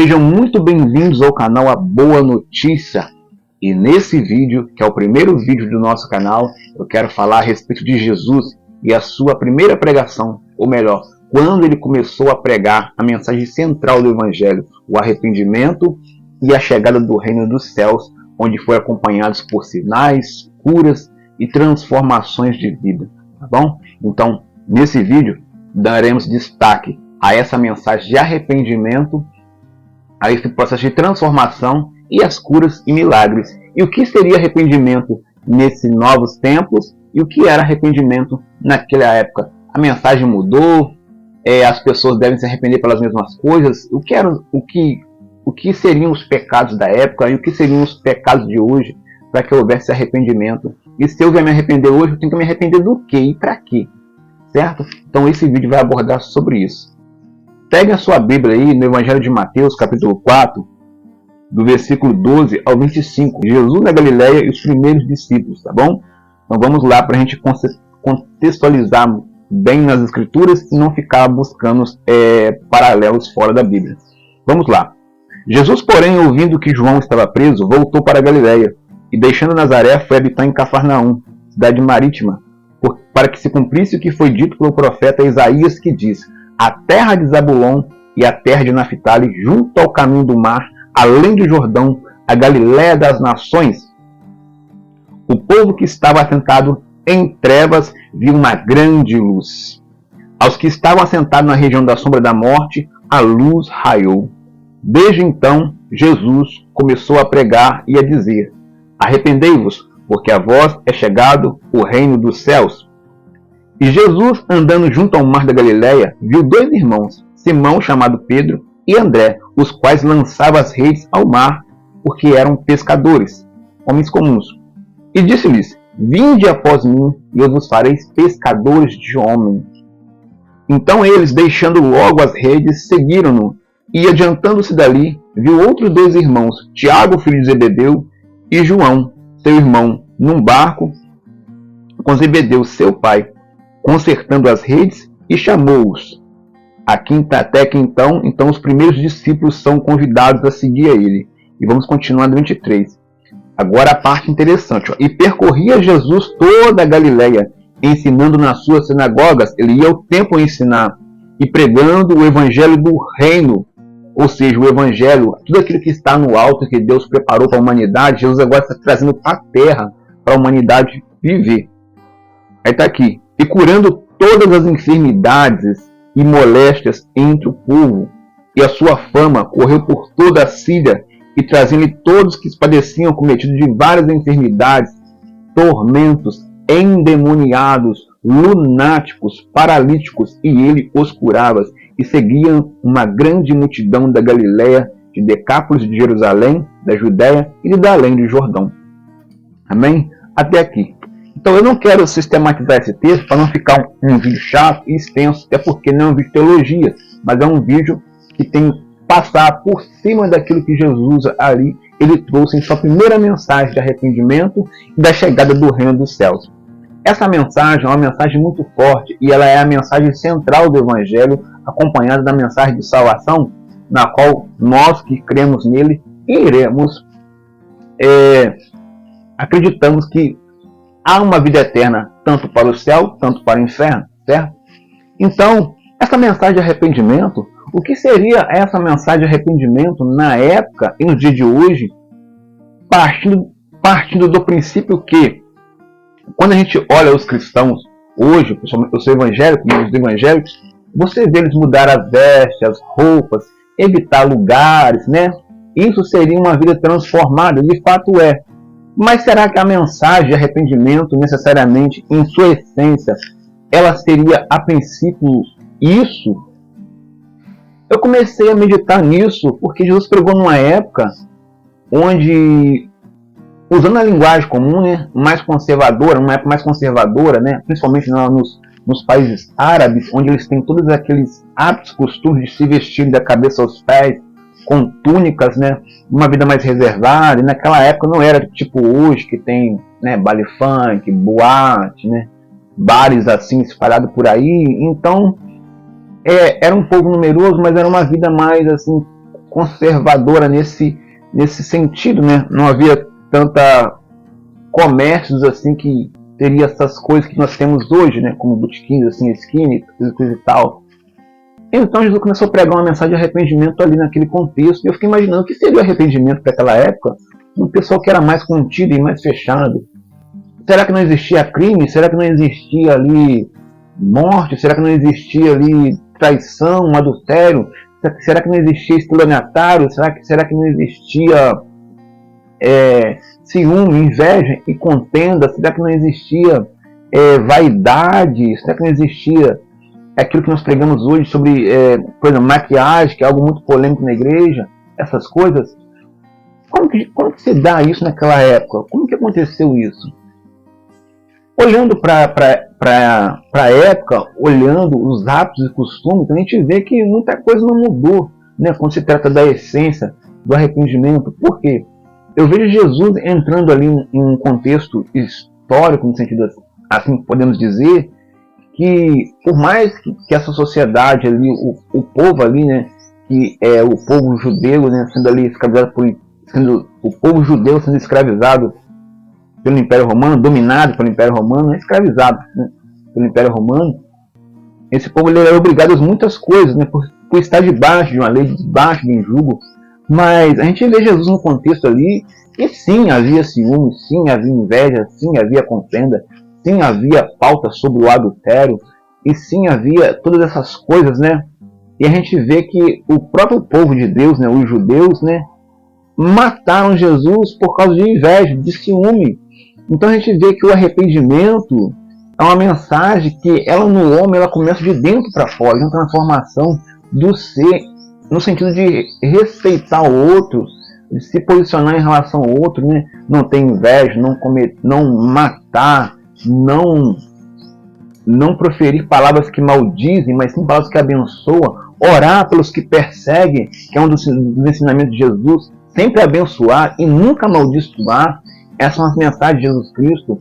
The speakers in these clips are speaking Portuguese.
Sejam muito bem-vindos ao canal A Boa Notícia. E nesse vídeo, que é o primeiro vídeo do nosso canal, eu quero falar a respeito de Jesus e a sua primeira pregação, ou melhor, quando ele começou a pregar a mensagem central do Evangelho, o arrependimento e a chegada do reino dos céus, onde foi acompanhados por sinais, curas e transformações de vida, tá bom? Então, nesse vídeo, daremos destaque a essa mensagem de arrependimento, a esse processo de transformação e as curas e milagres. E o que seria arrependimento nesses novos tempos e o que era arrependimento naquela época? A mensagem mudou, as pessoas devem se arrepender pelas mesmas coisas. O que seriam os pecados da época e o que seriam os pecados de hoje para que houvesse arrependimento? E se eu vier me arrepender hoje, eu tenho que me arrepender do quê e para quê? Certo? Então esse vídeo vai abordar sobre isso. Pegue a sua Bíblia aí no Evangelho de Mateus, capítulo 4, do versículo 12 ao 25. Jesus na Galileia e os primeiros discípulos, tá bom? Então vamos lá para a gente contextualizar bem nas Escrituras e não ficar buscando paralelos fora da Bíblia. Vamos lá. Jesus, porém, ouvindo que João estava preso, voltou para a Galileia e, deixando Nazaré, foi habitar em Cafarnaum, cidade marítima, para que se cumprisse o que foi dito pelo profeta Isaías, que diz: a terra de Zabulon e a terra de Naphtali, junto ao caminho do mar, além do Jordão, a Galileia das nações. O povo que estava assentado em trevas viu uma grande luz. Aos que estavam assentados na região da sombra da morte, a luz raiou. Desde então, Jesus começou a pregar e a dizer: arrependei-vos, porque a vós é chegado o reino dos céus. E Jesus, andando junto ao mar da Galileia, viu dois irmãos, Simão, chamado Pedro, e André, os quais lançavam as redes ao mar, porque eram pescadores, homens comuns. E disse-lhes: vinde após mim, e eu vos farei pescadores de homens. Então eles, deixando logo as redes, seguiram-no. E adiantando-se dali, viu outros dois irmãos, Tiago, filho de Zebedeu, e João, seu irmão, num barco com Zebedeu, seu pai, consertando as redes, e chamou-os. Até que então os primeiros discípulos são convidados a seguir a ele. E vamos continuar no 23. Agora a parte interessante. E percorria Jesus toda a Galileia, ensinando nas suas sinagogas. Ele ia ao templo ensinar e pregando o evangelho do reino. Ou seja, o evangelho, tudo aquilo que está no alto, que Deus preparou para a humanidade, Jesus agora está trazendo para a terra, para a humanidade viver. Aí está aqui. E curando todas as enfermidades e moléstias entre o povo. E a sua fama correu por toda a Síria, e trazendo todos que padeciam cometido de várias enfermidades, tormentos, endemoniados, lunáticos, paralíticos, e ele os curava. E seguiam uma grande multidão da Galileia, de Decápolis, de Jerusalém, da Judéia e de além do Jordão. Amém? Até aqui. Então eu não quero sistematizar esse texto para não ficar um vídeo chato e extenso, até porque não é um vídeo de teologia, mas é um vídeo que tem que passar por cima daquilo que Jesus ali ele trouxe em sua primeira mensagem de arrependimento e da chegada do reino dos céus. Essa mensagem é uma mensagem muito forte e ela é a mensagem central do Evangelho, acompanhada da mensagem de salvação, na qual nós que cremos nele iremos, acreditamos que há uma vida eterna, tanto para o céu, tanto para o inferno, certo? Então, essa mensagem de arrependimento, o que seria essa mensagem de arrependimento na época e no dia de hoje, partindo do princípio que, quando a gente olha os cristãos hoje, principalmente os evangélicos, você vê eles mudar as vestes, as roupas, evitar lugares, né? Isso seria uma vida transformada, de fato é. Mas será que a mensagem de arrependimento, necessariamente, em sua essência, ela seria, a princípio, isso? Eu comecei a meditar nisso porque Jesus pregou numa época onde, usando a linguagem comum, né, mais conservadora, uma época mais conservadora, né, principalmente nos países árabes, onde eles têm todos aqueles hábitos, costumes de se vestir da cabeça aos pés, com túnicas, né, uma vida mais reservada. E naquela época não era tipo hoje, que tem, né, baile funk, boate, né, bares assim espalhados por aí. Então era um povo numeroso, mas era uma vida mais assim conservadora nesse sentido, né? Não havia tanta comércios assim que teria essas coisas que nós temos hoje, né? Como botequins, assim, esquina e tal. Então Jesus começou a pregar uma mensagem de arrependimento ali naquele contexto. E eu fiquei imaginando o que seria o arrependimento para aquela época, um pessoal que era mais contido e mais fechado. Será que não existia crime? Será que não existia ali morte? Será que não existia ali traição, adultério? Será que não existia estelionatário? Será que não existia ciúme, inveja e contenda? Será que não existia vaidade? Será que não existia aquilo que nós pregamos hoje sobre, por exemplo, maquiagem, que é algo muito polêmico na igreja? Essas coisas. Como que se dá isso naquela época? Como que aconteceu isso? Olhando para a época, olhando os hábitos e costumes, a gente vê que muita coisa não mudou, né, quando se trata da essência do arrependimento. Por quê? Eu vejo Jesus entrando ali em um contexto histórico, no sentido assim podemos dizer, que por mais que essa sociedade ali, o povo ali, né, que é o povo judeu, né, sendo ali escravizado o povo judeu sendo escravizado pelo Império Romano, dominado pelo Império Romano, escravizado, né, pelo Império Romano, esse povo ele era obrigado a muitas coisas, né, por estar debaixo de uma lei, debaixo de um jugo. Mas a gente vê Jesus no contexto ali, e sim havia ciúme, sim havia inveja, sim havia contenda, sim havia pauta sobre o adultério, e sim havia todas essas coisas, né? E a gente vê que o próprio povo de Deus, né, os judeus, né, mataram Jesus por causa de inveja, de ciúme. Então a gente vê que o arrependimento é uma mensagem que ela no homem ela começa de dentro para fora, de uma transformação do ser, no sentido de respeitar o outro, de se posicionar em relação ao outro, né? Não ter inveja, não matar, não proferir palavras que maldizem, mas sim palavras que abençoam, orar pelos que perseguem, que é um dos ensinamentos de Jesus, sempre abençoar e nunca amaldiçoar. Essas são as mensagens de Jesus Cristo.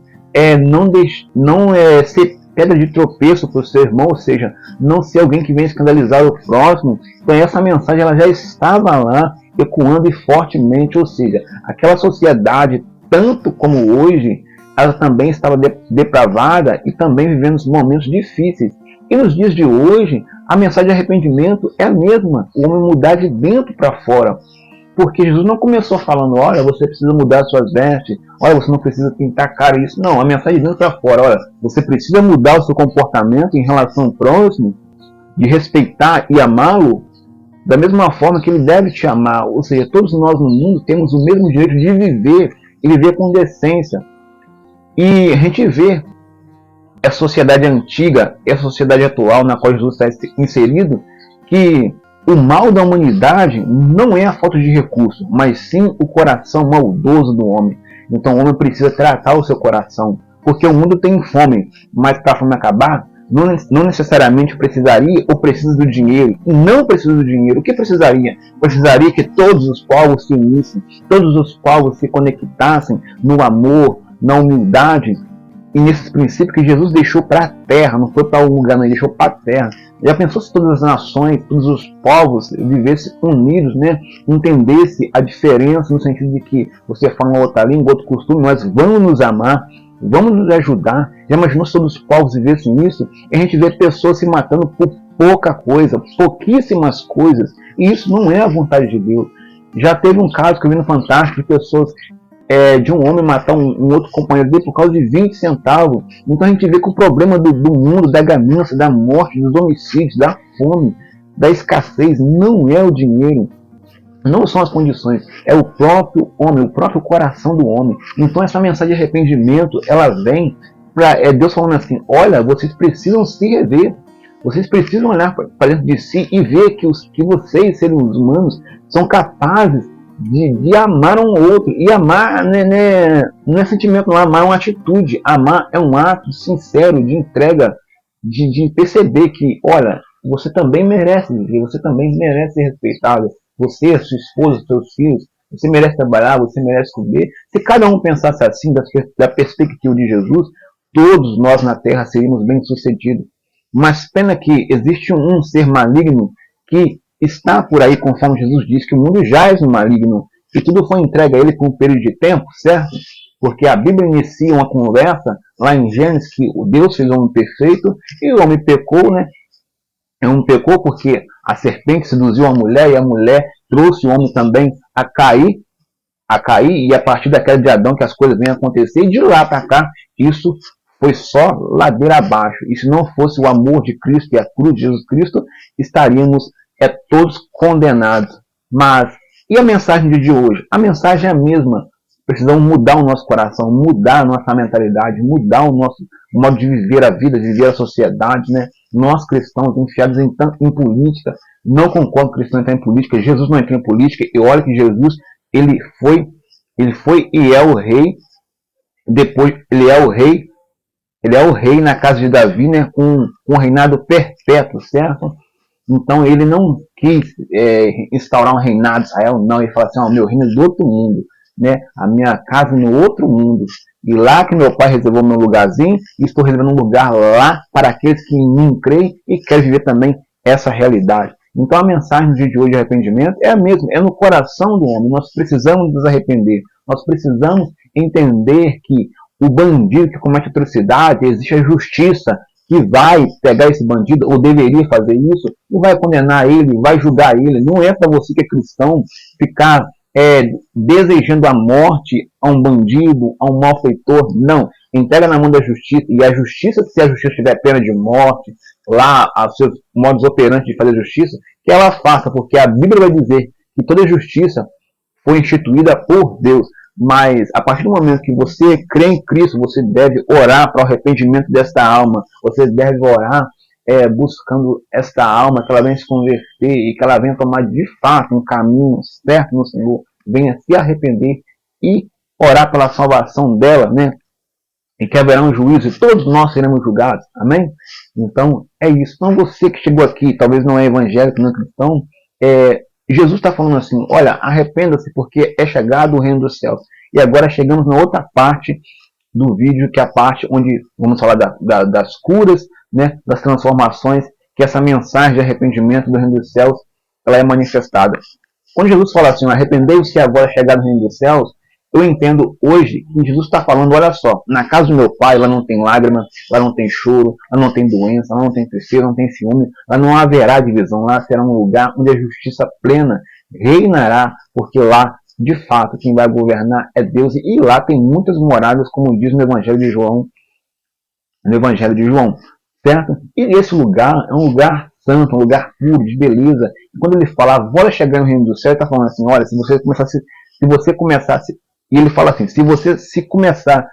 Não ser pedra de tropeço para o seu irmão, ou seja, não ser alguém que vem escandalizar o próximo. Então essa mensagem ela já estava lá, ecoando e fortemente, ou seja, aquela sociedade, tanto como hoje, ela também estava depravada e também vivendo momentos difíceis. E nos dias de hoje, a mensagem de arrependimento é a mesma, o homem mudar de dentro para fora. Porque Jesus não começou falando, olha, você precisa mudar suas vestes, olha, você não precisa pintar a cara, isso. Não, a mensagem de dentro para fora, olha, você precisa mudar o seu comportamento em relação ao próximo, de respeitar e amá-lo da mesma forma que ele deve te amar. Ou seja, todos nós no mundo temos o mesmo direito de viver e viver com decência. E a gente vê essa sociedade antiga, essa sociedade atual na qual Jesus está inserido, que o mal da humanidade não é a falta de recurso, mas sim o coração maldoso do homem. Então o homem precisa tratar o seu coração, porque o mundo tem fome, mas para a fome acabar, não necessariamente precisaria ou precisa do dinheiro. E não precisa do dinheiro. O que precisaria? Precisaria que todos os povos se unissem, todos os povos se conectassem no amor, na humildade e nesses princípios que Jesus deixou para a terra, não foi para algum lugar, não, ele deixou para a terra. Já pensou se todas as nações, todos os povos vivessem unidos, né? Entendesse a diferença no sentido de que você fala uma outra língua, outro costume, nós vamos nos amar, vamos nos ajudar. Já imaginou se todos os povos vivessem isso? E a gente vê pessoas se matando por pouca coisa, pouquíssimas coisas, e isso não é a vontade de Deus. Já teve um caso que eu vi no Fantástico de pessoas de um homem matar um outro companheiro dele por causa de 20 centavos. Então a gente vê que o problema do mundo, da ganância, da morte, dos homicídios, da fome, da escassez, não é o dinheiro, não são as condições, é o próprio homem, o próprio coração do homem. Então essa mensagem de arrependimento, ela vem para Deus falando assim, olha, vocês precisam se rever, vocês precisam olhar para dentro de si e ver que vocês, seres humanos, são capazes de amar um outro. E amar não é sentimento, não. Amar é uma atitude. Amar é um ato sincero de entrega, de perceber que, olha, você também merece viver, você também merece ser respeitado. Você, sua esposa, seus filhos, você merece trabalhar, você merece comer. Se cada um pensasse assim, da perspectiva de Jesus, todos nós na Terra seríamos bem-sucedidos. Mas pena que existe um ser maligno que está por aí, conforme Jesus disse, que o mundo jaz no maligno, e tudo foi entregue a ele por um período de tempo, certo? Porque a Bíblia inicia uma conversa lá em Gênesis que o Deus fez o homem perfeito e o homem pecou, né? O homem pecou porque a serpente seduziu a mulher e a mulher trouxe o homem também a cair, e a partir da queda de Adão que as coisas vêm acontecer, e de lá para cá isso foi só ladeira abaixo. E se não fosse o amor de Cristo e a cruz de Jesus Cristo, estaríamos todos condenados. Mas, e a mensagem de hoje? A mensagem é a mesma. Precisamos mudar o nosso coração, mudar a nossa mentalidade, mudar o nosso modo de viver a vida, de viver a sociedade, né? Nós cristãos enfiados em política, não concordo com o cristão entrar em política, Jesus não entrou em política, e olha que Jesus, ele foi e é o rei, depois ele é o rei na casa de Davi, né? Com um reinado perpétuo, certo? Então ele não quis instaurar um reinado de Israel, não, ele falou assim, meu reino é do outro mundo, né? A minha casa no outro mundo, e lá que meu pai reservou meu lugarzinho, e estou reservando um lugar lá para aqueles que em mim creem e querem viver também essa realidade. Então a mensagem do dia de hoje de arrependimento é a mesma, é no coração do homem. Nós precisamos nos arrepender, nós precisamos entender que o bandido que comete atrocidade, existe a justiça que vai pegar esse bandido, ou deveria fazer isso, e vai condenar ele, vai julgar ele. Não é para você que é cristão ficar desejando a morte a um bandido, a um malfeitor. Não, entrega na mão da justiça, e a justiça, se a justiça tiver pena de morte, lá, os seus modos operantes de fazer justiça, que ela faça, porque a Bíblia vai dizer que toda justiça foi instituída por Deus. Mas a partir do momento que você crê em Cristo, você deve orar para o arrependimento desta alma, você deve orar buscando esta alma, que ela venha se converter e que ela venha tomar de fato um caminho certo no Senhor, venha se arrepender e orar pela salvação dela, né? E que haverá um juízo e todos nós seremos julgados, amém? Então é isso. Então você que chegou aqui, talvez não é evangélico, não é cristão, Jesus está falando assim, olha, arrependa-se porque é chegado o reino dos céus. E agora chegamos na outra parte do vídeo, que é a parte onde vamos falar das curas, né, das transformações, que essa mensagem de arrependimento do reino dos céus, ela é manifestada. Quando Jesus fala assim, arrependei-vos que agora é chegado o reino dos céus, eu entendo hoje que Jesus está falando, olha só, na casa do meu pai, lá não tem lágrima, lá não tem choro, lá não tem doença, lá não tem tristeza, não tem ciúme, lá não haverá divisão, lá será um lugar onde a justiça plena reinará, porque lá, de fato, quem vai governar é Deus, e lá tem muitas moradas, como diz no Evangelho de João, certo? E esse lugar é um lugar santo, um lugar puro, de beleza. E quando ele fala, agora chegar no reino do céu, ele está falando assim, olha, se você começasse, e ele fala assim, se você começar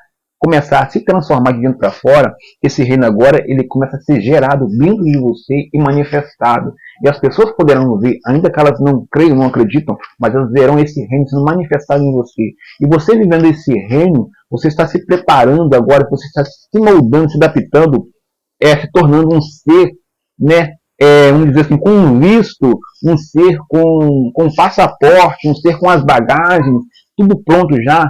a se transformar de dentro para fora, esse reino agora, ele começa a ser gerado dentro de você e manifestado. E as pessoas poderão ver, ainda que elas não creiam, não acreditam, mas elas verão esse reino sendo manifestado em você. E você vivendo esse reino, você está se preparando agora, você está se moldando, se adaptando, se tornando um ser, né, vamos dizer assim, com um visto, um ser com passaporte, um ser com as bagagens, tudo pronto já,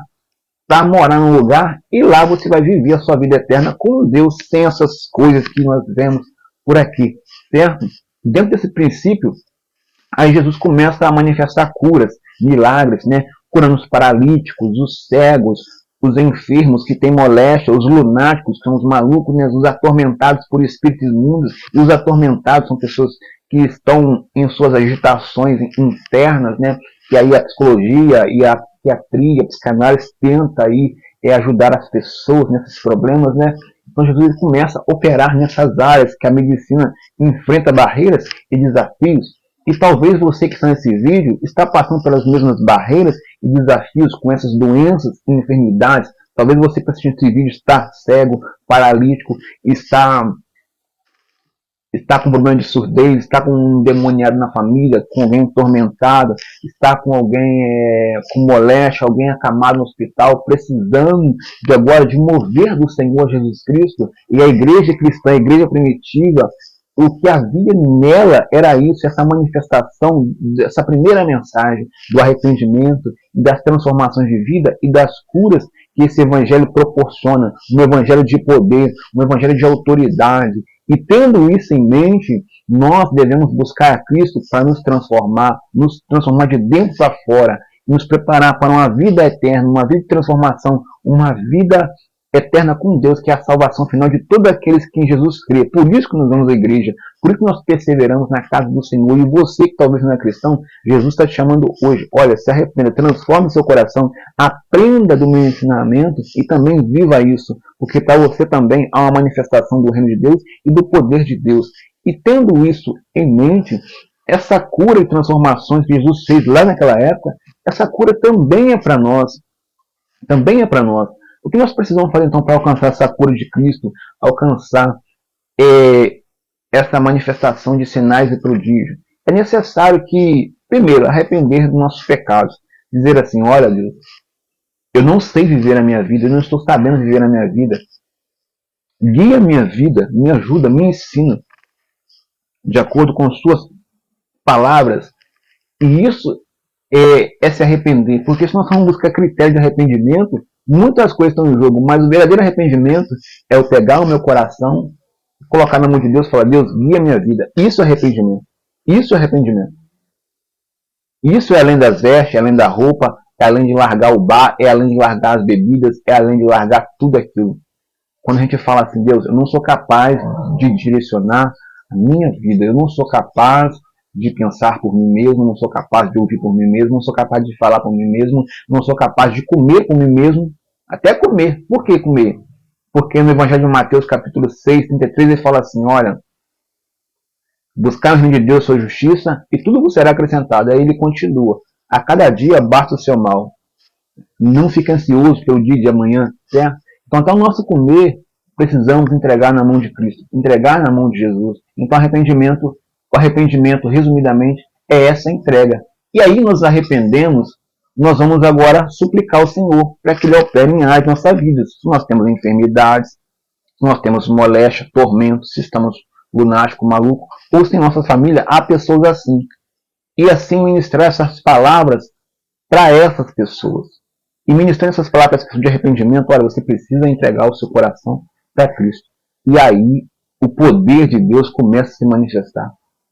para morar num lugar, e lá você vai viver a sua vida eterna com Deus, sem essas coisas que nós vemos por aqui, certo? Dentro desse princípio, aí Jesus começa a manifestar curas, milagres, né? Curando os paralíticos, os cegos, os enfermos que têm moléstia, os lunáticos, que são os malucos, né? Os atormentados por espíritos imundos, e os atormentados são pessoas que estão em suas agitações internas, né? E aí a psicologia e a psiquiatria, a psicanálise tenta aí ajudar as pessoas nesses problemas, né? Então Jesus começa a operar nessas áreas que a medicina enfrenta barreiras e desafios. E talvez você que está nesse vídeo está passando pelas mesmas barreiras e desafios com essas doenças e enfermidades. Talvez você que está assistindo esse vídeo está cego, paralítico, está com problema de surdez, está com um endemoniado na família, com alguém atormentado, está com alguém com moléstia, alguém acamado no hospital, precisando de agora de mover do Senhor Jesus Cristo. E a igreja cristã, a igreja primitiva, o que havia nela era isso, essa manifestação, essa primeira mensagem do arrependimento, das transformações de vida e das curas que esse evangelho proporciona, um evangelho de poder, um evangelho de autoridade. E tendo isso em mente, Nós devemos buscar a Cristo para nos transformar de dentro para fora, nos preparar para uma vida eterna, uma vida de transformação, uma vida eterna com Deus, que é a salvação final de todos aqueles que em Jesus crê. Por isso que nós vamos à igreja, por isso que nós perseveramos na casa do Senhor. E você que talvez não é cristão, Jesus está te chamando hoje. Olha, se arrependa, transforme seu coração, aprenda do meu ensinamento e também viva isso, porque para você também há uma manifestação do reino de Deus e do poder de Deus. E tendo isso em mente, essa cura e transformações que Jesus fez lá naquela época, essa cura também é para nós. Também é para nós. O que nós precisamos fazer então para alcançar essa cura de Cristo, alcançar essa manifestação de sinais e prodígios? É necessário que, primeiro, arrepender dos nossos pecados. Dizer assim, olha Deus, eu não sei viver a minha vida, eu não estou sabendo viver a minha vida. Guia a minha vida, me ajuda, me ensina, de acordo com suas palavras. E isso é se arrepender, porque se nós vamos buscar critério de arrependimento, muitas coisas estão em jogo, mas o verdadeiro arrependimento é eu pegar o meu coração, colocar na mão de Deus e falar, Deus, guia a minha vida. Isso é arrependimento. Isso é arrependimento. Isso é além das vestes, é além da roupa, é além de largar o bar, é além de largar as bebidas, é além de largar tudo aquilo. Quando a gente fala assim, Deus, eu não sou capaz de direcionar a minha vida, eu não sou capaz de pensar por mim mesmo, não sou capaz de ouvir por mim mesmo, não sou capaz de falar por mim mesmo, não sou capaz de comer por mim mesmo, até comer. Por que comer? Porque no Evangelho de Mateus, capítulo 6, 33, ele fala assim, olha, buscar o reino de Deus, sua justiça, e tudo vos será acrescentado. Aí ele continua, a cada dia basta o seu mal. Não fique ansioso pelo dia de amanhã, certo? Então, até o nosso comer, precisamos entregar na mão de Cristo, entregar na mão de Jesus. Então, o arrependimento, resumidamente, é essa entrega. E aí nós arrependemos, nós vamos agora suplicar ao Senhor para que Ele opere em áreas de nossa vida. Se nós temos enfermidades, se nós temos moléstia, tormento, se estamos lunáticos, malucos, ou se em nossa família há pessoas assim. E assim ministrar essas palavras para essas pessoas. E ministrando essas palavras de arrependimento, olha, você precisa entregar o seu coração para Cristo. E aí o poder de Deus começa a se manifestar.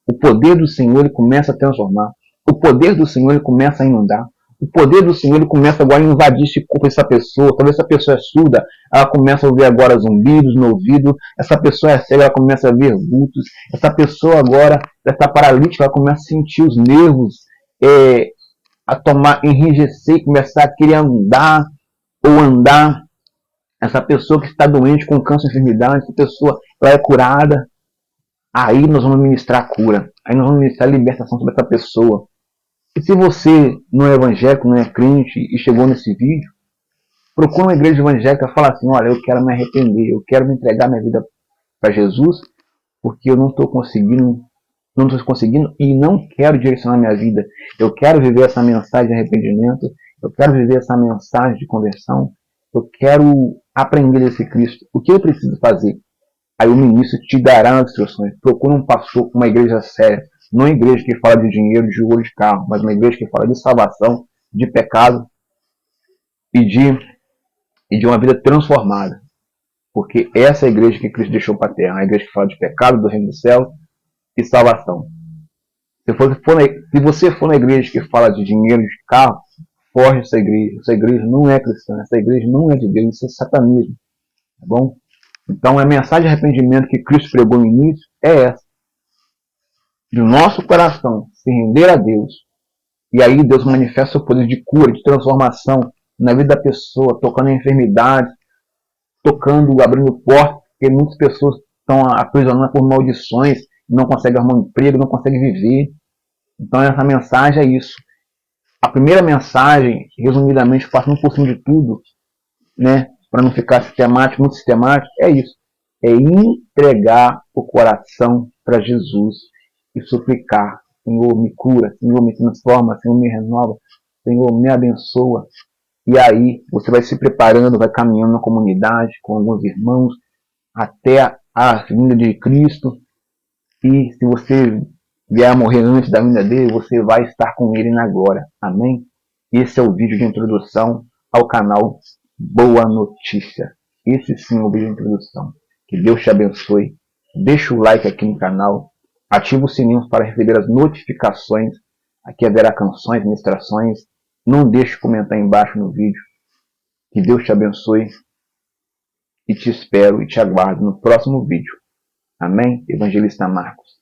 O poder do Senhor ele começa a transformar. O poder do Senhor ele começa a inundar. O poder do Senhor ele começa agora a invadir esse corpo dessa pessoa. Talvez essa pessoa é surda, ela começa a ouvir agora zumbidos no ouvido. Essa pessoa é cega, ela começa a ver vultos. Essa pessoa agora, essa paralítica, ela começa a sentir os nervos a enrijecer, começar a querer andar ou andar. Essa pessoa que está doente com câncer, enfermidade, essa pessoa ela é curada. Aí nós vamos ministrar a cura. Aí nós vamos ministrar a libertação sobre essa pessoa. E se você não é evangélico, não é crente e chegou nesse vídeo, procura uma igreja evangélica e fala assim, olha, eu quero me arrepender, eu quero me entregar minha vida para Jesus, porque eu não estou conseguindo e não quero direcionar minha vida. Eu quero viver essa mensagem de arrependimento, eu quero viver essa mensagem de conversão, eu quero aprender desse Cristo. O que eu preciso fazer? Aí o ministro te dará as instruções. Procura um pastor, uma igreja séria, não uma igreja que fala de dinheiro, de ouro, de carro, mas uma igreja que fala de salvação, de pecado e de uma vida transformada. Porque essa é a igreja que Cristo deixou para a terra, a igreja que fala de pecado, do reino do céu e salvação. Se você for na igreja que fala de dinheiro, de carro, foge dessa igreja. Essa igreja não é cristã, essa igreja não é de Deus, isso é satanismo. Tá bom? Então a mensagem de arrependimento que Cristo pregou no início é essa. De nosso coração se render a Deus. E aí Deus manifesta o poder de cura, de transformação na vida da pessoa, tocando em enfermidades, tocando, abrindo portas, porque muitas pessoas estão aprisionadas por maldições, não conseguem arrumar um emprego, não conseguem viver. Então essa mensagem é isso. A primeira mensagem, resumidamente, passando por cima de tudo, né, para não ficar sistemático, muito sistemático, é isso. É entregar o coração para Jesus e suplicar, Senhor, me cura, Senhor, me transforma, Senhor, me renova, Senhor, me abençoa. E aí você vai se preparando, vai caminhando na comunidade com alguns irmãos até a vinda de Cristo. E se você vier a morrer antes da vinda dele, você vai estar com ele na glória. Amém? Esse é o vídeo de introdução ao canal Boa Notícia. Esse sim é o vídeo de introdução. Que Deus te abençoe. Deixa o like aqui no canal. Ativa o sininho para receber as notificações. Aqui haverá canções, ministrações. Não deixe de comentar embaixo no vídeo. Que Deus te abençoe. E te espero e te aguardo no próximo vídeo. Amém? Evangelista Marcos.